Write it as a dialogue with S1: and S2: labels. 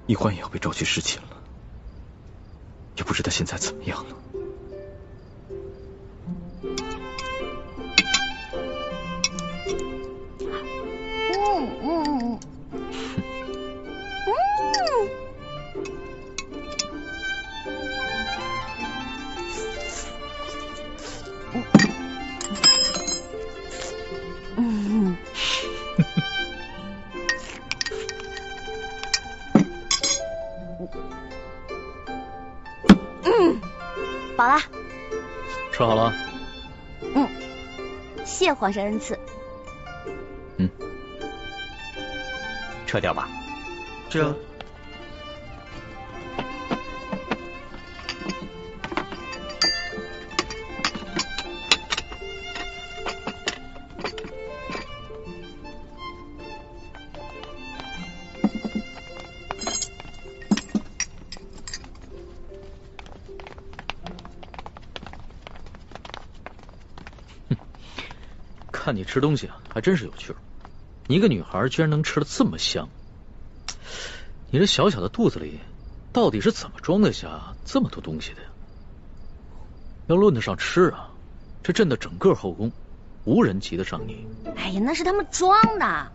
S1: 一欢也要被召去侍寝了，也不知他现在怎么样了。
S2: 饱了。
S3: 吃好了。
S2: 谢皇上恩赐。
S4: 撤掉吧。
S3: 这。看你吃东西啊，还真是有趣儿。你一个女孩居然能吃得这么香，你这小小的肚子里，到底是怎么装得下这么多东西的呀？要论得上吃啊，这朕的整个后宫，无人及得上你。
S2: 哎呀，那是他们装的。